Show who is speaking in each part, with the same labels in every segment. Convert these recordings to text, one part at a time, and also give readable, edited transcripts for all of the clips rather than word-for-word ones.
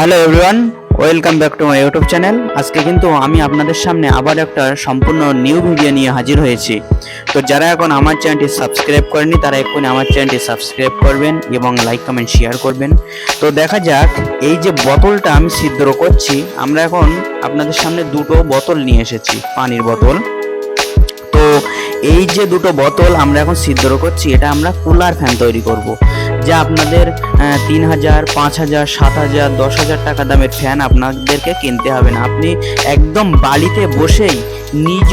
Speaker 1: Hello everyone, welcome back to my YouTube channel. আজকে কিন্তু আমি আপনাদের সামনে আবার একটা সম্পূর্ণ নিউ ভিডিও নিয়ে হাজির হয়েছি। তো যারা এখন আমার চ্যানেলটি সাবস্ক্রাইব করেনি তারা এক্ষুনি আমার চ্যানেলটি সাবস্ক্রাইব করবেন এবং লাইক কমেন্ট শেয়ার করবেন। তো দেখা যাক, এই যে বোতলটা আমি ছিদ্র করছি, আমরা এখন আপনাদের সামনে দুটো বোতল নিয়ে এসেছি, পানির বোতল। তো এই যে দুটো বোতল আমরা এখন ছিদ্র করছি, এটা আমরা কুলার ফ্যান তৈরি করব, যা আপনাদের 3,000, 5,000, 7,000, 10,000 টাকা দামের ফ্যান আপনাদেরকে কিনতে হবে না। আপনি একদম বাড়িতে বসেই নিজ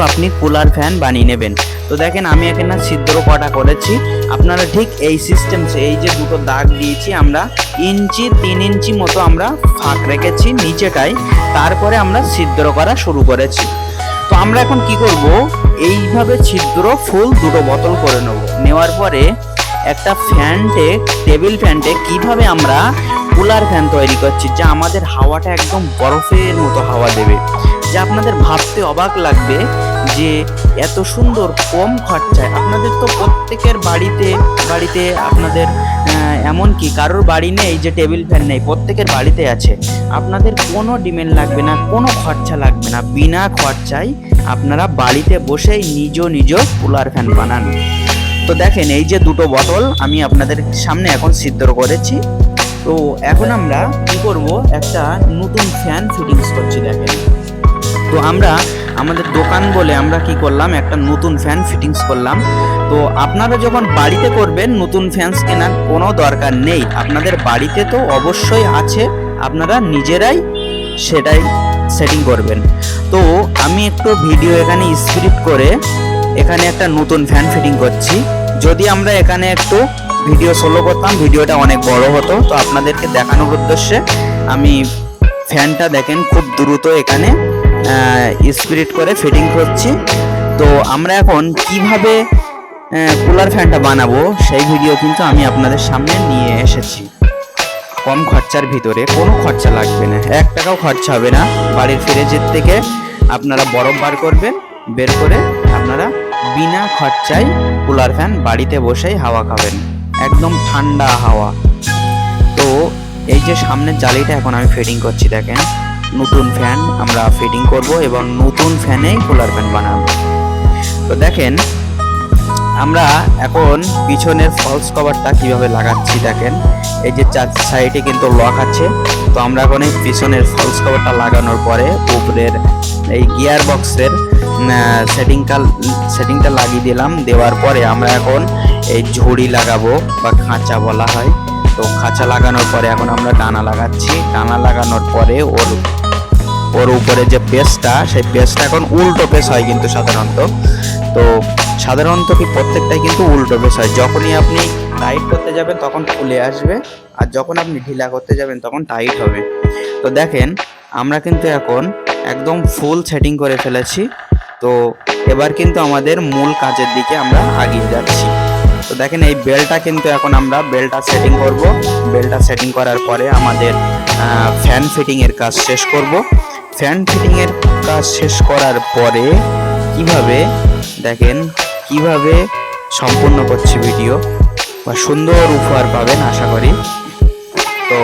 Speaker 1: আপনি কুলার ফ্যান বানিয়ে নেবেন। তো দেখেন, আমি এখানে ছিদ্র কটা করেছি। আপনারা ঠিক এই সিস্টেম, এই যে দুটো দাগ দিয়েছি আমরা, 3 ইঞ্চি মতো আমরা ফাঁক রেখেছি নিচেটাই, তারপরে আমরা ছিদ্র করা শুরু করেছি। তো আমরা এখন কি করব, এইভাবে ছিদ্র ফুল দুটো বোতল করে নেওয়ার পরে একটা টেবিল ফ্যানটে কিভাবে আমরা কুলার ফ্যান তৈরি করছি, যা আমাদের হাওয়াটা একদম বরফের মতো হাওয়া দেবে, যা আপনাদের ভাবতে অবাক লাগবে যে এত সুন্দর কম খরচায়। আপনাদের তো প্রত্যেকের বাড়িতে আপনাদের এমনকি কারোর বাড়ি নেই যে টেবিল ফ্যান নেই, প্রত্যেকের বাড়িতে আছে। আপনাদের কোনো ডিমান্ড লাগবে না, কোনো খরচা লাগবে না, বিনা খরচায় আপনারা বাড়িতে বসেই নিজ কুলার ফ্যান বানান। তো দেখেন, এই যে দুটো বোতল আমি আপনাদের সামনে এখন ছিদ্র করেছি। তো এখন আমরা কি করব, একটা নতুন ফ্যান ফিটিংস করছি। দেখেন, তো আমরা আমাদের দোকান বলে আমরা কি করলাম, একটা নতুন ফ্যান ফিটিংস করলাম। তো আপনারা যখন বাড়িতে করবেন, নতুন ফ্যান কেনার কোনো দরকার নেই, আপনাদের বাড়িতে তো অবশ্যই আছে, আপনারা নিজেরাই সেটাই সেটিং করবেন। তো আমি একটু ভিডিও এখানে স্ক্রিপ্ট করে এখানে একটা নতুন ফ্যান ফিটিং করছি। যদি আমরা এখানে একটু ভিডিও সোলো করতাম, ভিডিওটা অনেক বড় হতো। তো আপনাদেরকে দেখানোর উদ্দেশ্যে আমি ফ্যানটা দেখেন খুব দ্রুত এখানে স্পিরিট করে ফিটিং করছি। তো আমরা এখন কিভাবে কুলার ফ্যানটা বানাবো সেই ভিডিও কিন্তু আমি আপনাদের সামনে নিয়ে এসেছি। কম খরচার ভিতরে, কোনো খরচা লাগবে না, 1 টাকাও খরচা হবে না। বাড়ির ফ্রিজের থেকে আপনারা বরফ বের করে আপনারা বিনা খরচায় কুলার ফ্যান বাড়িতে বসেই হাওয়া খাবেন, একদম ঠান্ডা হাওয়া। তো এই যে সামনের জালিটা এখন আমি ফিটিং করছি, দেখেন নতুন ফ্যান আমরা ফিটিং করব এবং নতুন ফ্যানেই কুলার ফ্যান বানাবো। তো দেখেন, আমরা এখন পিছনের ফলস কভারটা কিভাবে লাগাচ্ছি। দেখেন, এই যে 4 সাইডে কিন্তু লক আছে। তো আমরা এখন এই পিছনের ফলস কভারটা লাগানোর পরে উপরের এই গিয়ার বক্সের সেটিংটা লাগিয়ে দিলাম। দেওয়ার পরে আমরা এখন এই ঝুড়ি লাগাবো, বা খাঁচা বলা হয়। তো খাঁচা লাগানোর পরে এখন আমরা ডানা লাগাচ্ছি। ডানা লাগানোর পরে ওর উপরে যে পেসটা, সেই পেসটা এখন উল্টো পেস হয় কিন্তু সাধারণত কি প্রত্যেকটাই কিন্তু উল্টো পেস হয়। যখনই আপনি টাইট করতে যাবেন তখন খুলে আসবে, আর যখন আপনি ঢিলা করতে যাবেন তখন টাইট হবে। তো দেখেন, আমরা কিন্তু এখন একদম ফুল সেটিং করে ফেলেছি। তো এবার কিন্তু আমাদের মূল কাজের দিকে আমরা এগিয়ে যাচ্ছি। তো দেখেন, এই বেলটা কিন্তু এখন আমরা বেলটা সেটিং করব। বেলটা সেটিং করার পরে আমাদের ফ্যান ফিটিং এর কাজ শেষ করব। ফ্যান ফিটিং এর কাজ শেষ করার পরে কিভাবে সম্পূর্ণ করছি ভিডিও, বা সুন্দর উপহার পাবেন আশা করি। তো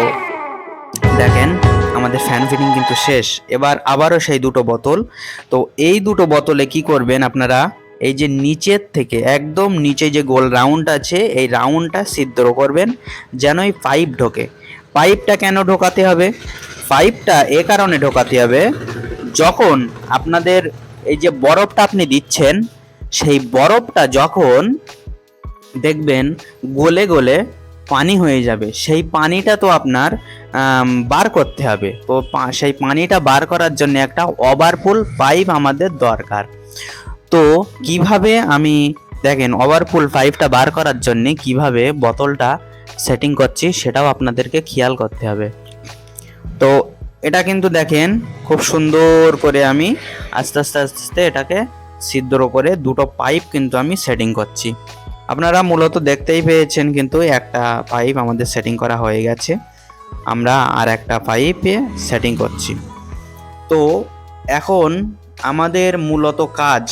Speaker 1: দেখেন, আমাদের ফ্যান ফিটিং কিন্তু শেষ। এবার আবারও সেই দুটো বোতল। তো এই দুটো বোতলে কি করবেন আপনারা, এই যে নিচের থেকে একদম নিচে যে গোল রাউন্ড আছে, এই রাউন্ডটা ছিদ্র করবেন যেন এই পাইপ ঢোকে। পাইপটা কেন ঢোকাতে হবে? পাইপটা এ কারণে ঢোকাতে হবে, যখন আপনাদের এই যে বরফটা আপনি দিচ্ছেন, সেই বরফটা যখন দেখবেন গলে গলে পানি হয়ে যাবে, সেই পানিটা তো আপনার বার করতে হবে। তো সেই পানিটা বার করার জন্য একটা ওভারফুল পাইপ আমাদের দরকার। তো কিভাবে আমি দেখেন ওভারফুল পাইপটা বার করার জন্য কিভাবে বোতলটা সেটিং করছি সেটাও আপনাদেরকে খেয়াল করতে হবে। তো এটা কিন্তু দেখেন খুব সুন্দর করে আমি আস্তে আস্তে এটাকে ছিদ্র করে দুটো পাইপ কিন্তু আমি সেটিং করছি। আপনারা মূলত দেখতেই পেয়েছেন, কিন্তু একটা পাইপ আমাদের সেটিং করা হয়ে গেছে, আমরা আর একটা পাইপে সেটিং করছি। তো এখন আমাদের মূলত কাজ,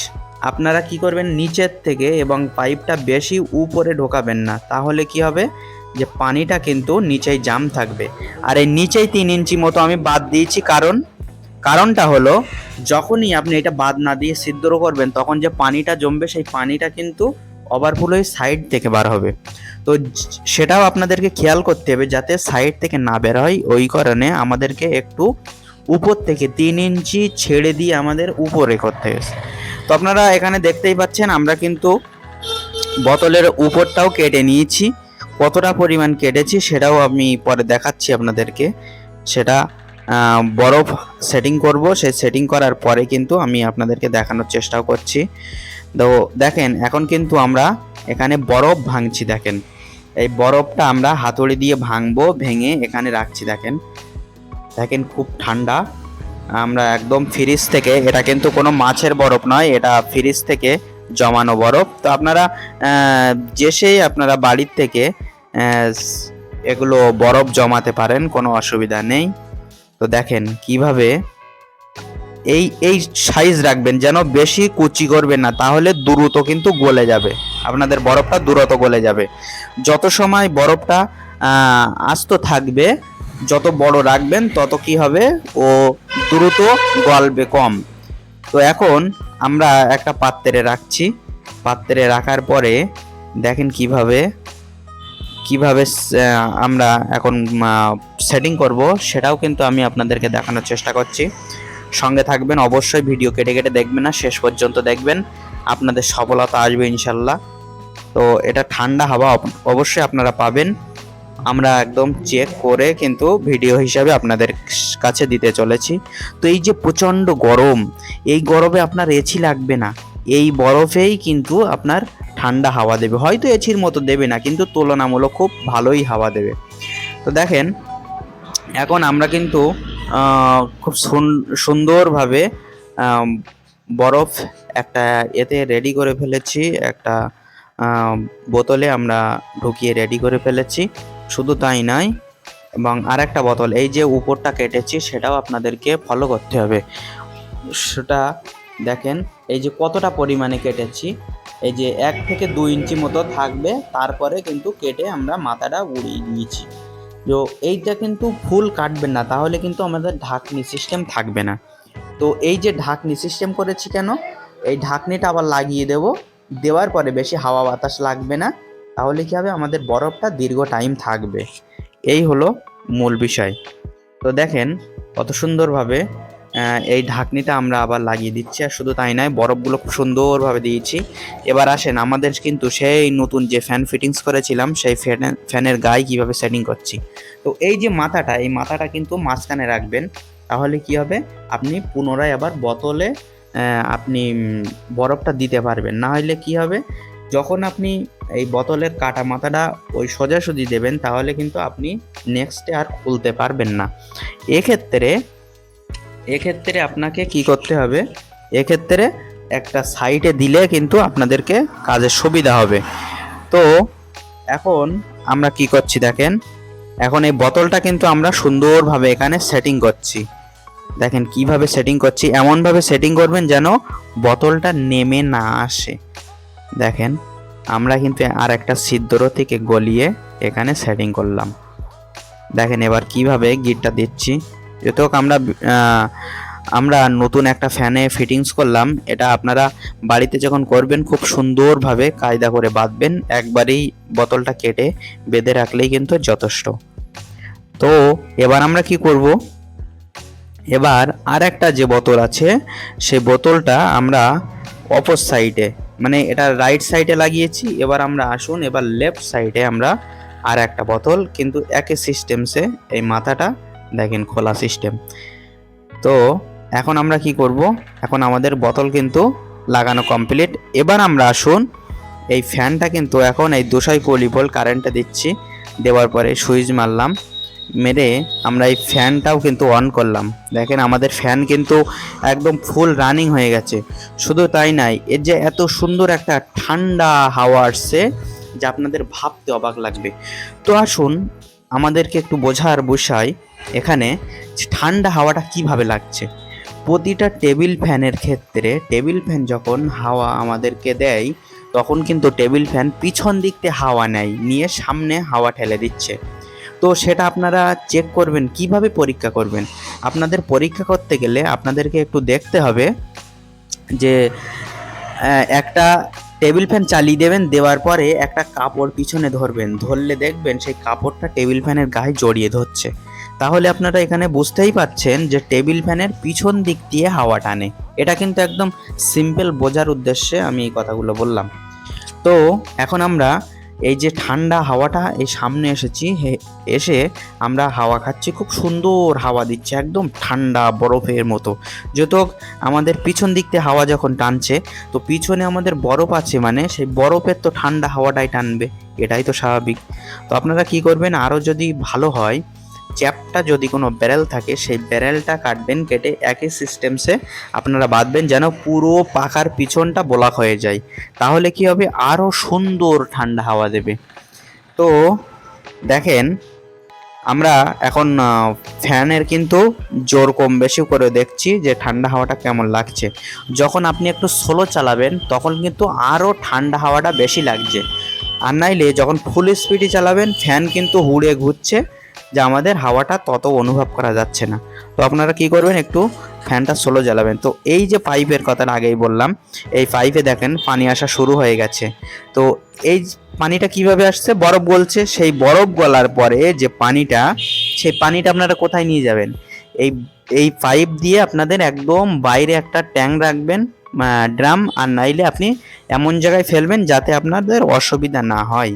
Speaker 1: আপনারা কি করবেন, নিচের থেকে এবং পাইপটা বেশি উপরে ঢোকাবেন না, তাহলে কি হবে, যে পানিটা কিন্তু নিচেই জাম থাকবে। আর এই নিচেই 3 ইঞ্চি মতো আমি বাদ দিয়েছি, কারণটা হলো যখনই আপনি এটা বাদ না দিয়ে সিদ্ধ করবেন তখন যে পানিটা জমবে সেই পানিটা কিন্তু ওভারফ্লো হয়ে সাইড থেকে বার হবে। তো সেটাও আপনাদেরকে খেয়াল করতে হবে যাতে সাইড থেকে না বের হয়। ওই কারণে আমাদেরকে একটু উপর থেকে 3 ইঞ্চি ছেড়ে দিয়ে আমাদের উপরে করতে হবে। তো আপনারা এখানে দেখতেই পাচ্ছেন আমরা কিন্তু বোতলের উপরটাও কেটে নিয়েছি। কতটা পরিমাণ কেটেছি সেটাও আমি পরে দেখাচ্ছি আপনাদেরকে। সেটা বরফ সেটিং করব, সেই সেটিং করার পরে কিন্তু আমি আপনাদেরকে দেখানোর চেষ্টাও করছি। তো দেখেন এখন কিন্তু আমরা এখানে বরফ ভাঙছি। দেখেন এই বরফটা আমরা হাতুড়ি দিয়ে ভাঙবো, ভেঙে এখানে রাখছি। দেখেন খুব ঠান্ডা। আমরা একদম ফ্রিজ থেকে, এটা কিন্তু কোনো মাছের বরফ নয়, এটা ফ্রিজ থেকে জমানো বরফ। তো আপনারা যেসেই আপনারা বাড়ির থেকে এগুলো বরফ জমাতে পারেন, কোনো অসুবিধা নেই। তো দেখেন কিভাবে এই সাইজ রাখবেন, যেন বেশি কুচি করবেন না, তাহলে দ্রুত কিন্তু গলে যাবে, আপনাদের বরফটা দ্রুত গলে যাবে। যত সময় বরফটা আস্ত থাকবে, যত বড় রাখবেন তত কি হবে, ও দ্রুত গলবে কম। তো এখন আমরা একটা পাত্রে রাখছি। পাত্রে রাখার পরে দেখেন কিভাবে আমরা এখন সেটিং করব, সেটাও কিন্তু আমি আপনাদেরকে দেখানোর চেষ্টা করছি। সঙ্গে থাকবেন অবশ্যই, ভিডিও কেটে কেটে দেখবেন না, শেষ পর্যন্ত দেখবেন, আপনাদের সফলতা আসবে ইনশাল্লাহ। তো এটা ঠান্ডা হাওয়া অবশ্যই আপনারা পাবেন। আমরা একদম চেক করে কিন্তু ভিডিও হিসাবে আপনাদের কাছে দিতে চলেছি। তো এই যে প্রচণ্ড গরম, এই গরমে আপনার এসি লাগবে না, এই বরফেই কিন্তু আপনার ঠান্ডা হাওয়া দেবে। হয়তো এসির মতো দেবে না, কিন্তু তুলনামূলক খুব ভালোই হাওয়া দেবে। তো দেখেন এখন আমরা কিন্তু খুব সুন্দরভাবে বরফ একটা এতে রেডি করে ফেলেছি, একটা বোতলে আমরা ঢুকিয়ে রেডি করে ফেলেছি। শুধু তাই নয়, এবং আর একটা বোতল, এই যে উপরটা কেটেছি সেটাও আপনাদেরকে ফলো করতে হবে। সেটা দেখেন এই যে কতটা পরিমাণে কেটেছি, এই যে 1 থেকে 2 ইঞ্চি মতো থাকবে, তারপরে কিন্তু কেটে আমরা মাথাটা উড়িয়ে দিয়েছি। তো এইটা কিন্তু ফুল কাটবেন না, তাহলে কিন্তু আমাদের ঢাকনি সিস্টেম থাকবে না। তো এই যে ঢাকনি সিস্টেম করেছি কেন, এই ঢাকনিটা আবার লাগিয়ে দেওয়ার পরে বেশি হাওয়া বাতাস লাগবে না, তাহলে কি হবে, আমাদের বরফটা দীর্ঘ টাইম থাকবে। এই হলো মূল বিষয়। তো দেখেন কত সুন্দরভাবে এই ঢাকনিটা আমরা আবার লাগিয়ে দিচ্ছি। আর শুধু তাই নয়, বরফগুলো খুব সুন্দরভাবে দিয়েছি। এবার আসেন আমাদের কিন্তু সেই নতুন যে ফ্যান ফিটিংস করেছিলাম, সেই ফ্যানের গায়ে কীভাবে সেটিং করছি। তো এই যে মাথাটা, এই মাথাটা কিন্তু মাঝখানে রাখবেন, তাহলে কি হবে, আপনি পুনরায় আবার বোতলে আপনি বরফটা দিতে পারবেন। না হলে কি হবে, যখন আপনি এই বোতলের কাটা মাথাটা ওই সোজাসুজি দেবেন, তাহলে কিন্তু আপনি নেক্সটে আর খুলতে পারবেন না। এক্ষেত্রে আপনাকে কি করতে হবে, এক্ষেত্রে একটা সাইডে দিলে কিন্তু আপনাদেরকে কাজের সুবিধা হবে। তো এখন আমরা কি করছি দেখেন, এখন এই বোতলটা কিন্তু আমরা সুন্দরভাবে এখানে সেটিং করছি। দেখেন কিভাবে সেটিং করছি, এমনভাবে সেটিং করবেন যেন বোতলটা নেমে না আসে। দেখেন আমরা কিন্তু আর একটা ছিদ্র থেকে গলিয়ে এখানে সেটিং করলাম। দেখেন এবার কিভাবে গিটটা দিচ্ছি। যেহেতু আমরা নতুন একটা ফ্যানে ফিটিংস করলাম, এটা আপনারা বাড়িতে যখন করবেন খুব সুন্দরভাবে কায়দা করে বাঁধবেন, একবারেই বোতলটা কেটে বেঁধে রাখলেই কিন্তু যথেষ্ট। তো এবার আমরা কি করব, এবার আর একটা যে বোতল আছে সেই বোতলটা আমরা অপর সাইডে, মানে এটা রাইট সাইডে লাগিয়েছি। এবার আমরা আসুন, এবার লেফট সাইডে আমরা আর একটা বোতল, কিন্তু একই সিস্টেমসে এই মাথাটা দেখেন খোলা সিস্টেম। তো এখন আমরা কি করব, এখন আমাদের বোতল কিন্তু লাগানো কমপ্লিট। এবার আমরা আসুন, এই ফ্যানটা কিন্তু এখন এই 220 ভোল্ট কারেন্টটা দিচ্ছি, দেওয়ার পরে সুইচ মারলাম, মেরে আমরা এই ফ্যানটাও কিন্তু অন করলাম। দেখেন আমাদের ফ্যান কিন্তু একদম ফুল রানিং হয়ে গেছে। শুধু তাই নাই, এর যে এত সুন্দর একটা ঠান্ডা হাওয়া আসছে যা আপনাদের ভাবতে অবাক লাগবে। তো আসুন আমাদেরকে একটু বোঝার বিষয় এখানে, ঠান্ডা হাওয়াটা কিভাবে লাগছে। প্রতিটা টেবিল ফ্যানের ক্ষেত্রে, টেবিল ফ্যান যখন হাওয়া আমাদেরকে দেয় তখন কিন্তু টেবিল ফ্যান পিছন দিক থেকে হাওয়া নিয়ে সামনে হাওয়া ঠেলে দিচ্ছে। তো সেটা আপনারা চেক করবেন, কিভাবে পরীক্ষা করবেন? আপনাদের পরীক্ষা করতে গেলে আপনাদেরকে একটু দেখতে হবে যে একটা টেবিল ফ্যান চালিয়ে দেবেন, দেওয়ার পরে একটা কাপড় পিছনে ধরবেন, ধরলে দেখবেন সেই কাপড়টা টেবিল ফ্যানের গায়ে জড়িয়ে ধরছে। তাহলে আপনারা এখানে বুঝতেই পারছেন যে টেবিল ফ্যানের পিছন দিক দিয়ে হাওয়া টানে। এটা কিন্তু একদম সিম্পল বোঝার উদ্দেশ্যে আমি এই কথাগুলো বললাম। তো এখন আমরা এই যে ঠান্ডা হাওয়াটা এই সামনে এসে আমরা হাওয়া খাচ্ছি, খুব সুন্দর হাওয়া দিচ্ছে, একদম ঠান্ডা বরফের মতো। যেহেতু আমাদের পিছন দিক থেকে হাওয়া যখন টানছে, তো পিছনে আমাদের বরফ আছে, মানে সেই বরফের তো ঠান্ডা হাওয়াটাই টানবে, এটাই তো স্বাভাবিক। তো আপনারা কি করবেন, আরও যদি ভালো হয়, চ্যাপটা যদি কোনো ব্যারেল থাকে সেই ব্যারেলটা কাটবেন, কেটে একই সিস্টেমসে আপনারা বাঁধবেন যেন পুরো পাখার পিছনটা ব্লক হয়ে যায়। তাহলে কি হবে, আরও সুন্দর ঠান্ডা হাওয়া দেবে। তো দেখেন, আমরা এখন ফ্যানের কিন্তু জোর কম বেশি করে দেখছি যে ঠান্ডা হাওয়াটা কেমন লাগছে। যখন আপনি একটু স্লো চালাবেন তখন কিন্তু আরও ঠান্ডা হাওয়াটা বেশি লাগছে। আর নাইলে যখন ফুল স্পিডে চালাবেন ফ্যান কিন্তু হুড়ে ঘুরছে, যে আমাদের হাওয়াটা তত অনুভব করা যাচ্ছে না। তো আপনারা কি করবেন, একটু ফ্যানটা স্লো জ্বালাবেন। তো এই যে পাইপের কথাটা আগেই বললাম, এই পাইপে দেখেন পানি আসা শুরু হয়ে গেছে। তো এই পানিটা কিভাবে আসছে, বরফ গলছে, সেই বরফ গলার পরে যে পানিটা, সেই পানিটা আপনারা কোথায় নিয়ে যাবেন, এই এই পাইপ দিয়ে আপনাদের একদম বাইরে একটা ট্যাঙ্ক রাখবেন, ড্রাম, আর নাইলে আপনি এমন জায়গায় ফেলবেন যাতে আপনাদের অসুবিধা না হয়,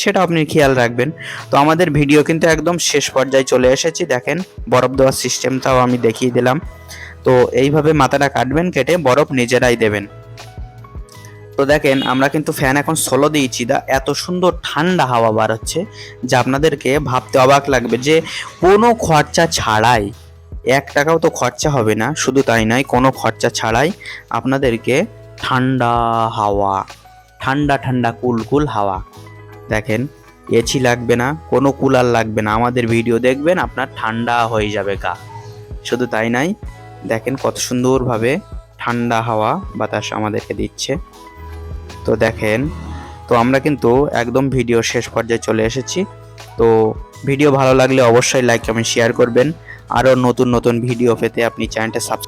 Speaker 1: সেটা আপনি খেয়াল রাখবেন। তো আমাদের ভিডিও কিন্তু একদম শেষ পর্যায়ে চলে এসেছি, দেখেন বরফ দেওয়ার সিস্টেমটাও আমি দেখিয়ে দিলাম। তো এইভাবে মাথাটা কাটবেন, কেটে বরফ নিজেরাই দেবেন। তো দেখেন আমরা কিন্তু ফ্যান এখন স্লো দিয়েছি, এত সুন্দর ঠান্ডা হাওয়া বার হচ্ছে যা আপনাদেরকে ভাবতে অবাক লাগবে, যে কোনো খরচা ছাড়াই, 1 টাকাও তো খরচা হবে না, শুধু তাই নয় কোনো খরচা ছাড়াই আপনাদেরকে ঠান্ডা হাওয়া, ঠান্ডা ঠান্ডা কুল হাওয়া। দেখেন, এসি লাগবে না, কোনো কুলার লাগবে না, আমাদের ভিডিও দেখবেন আপনার ঠান্ডা হয়ে যাবে গা। শুধু তাই নাই, দেখেন কত সুন্দরভাবে ঠান্ডা হাওয়া বাতাস আমাদেরকে দিচ্ছে। তো দেখেন, তো আমরা কিন্তু একদম ভিডিও শেষ পর্যায়ে চলে এসেছি। তো ভিডিও ভালো লাগলে অবশ্যই লাইক কমেন্ট শেয়ার করবেন। আরও নতুন নতুন ভিডিও পেতে আপনি চ্যানেলটা সাবস্ক্রাইব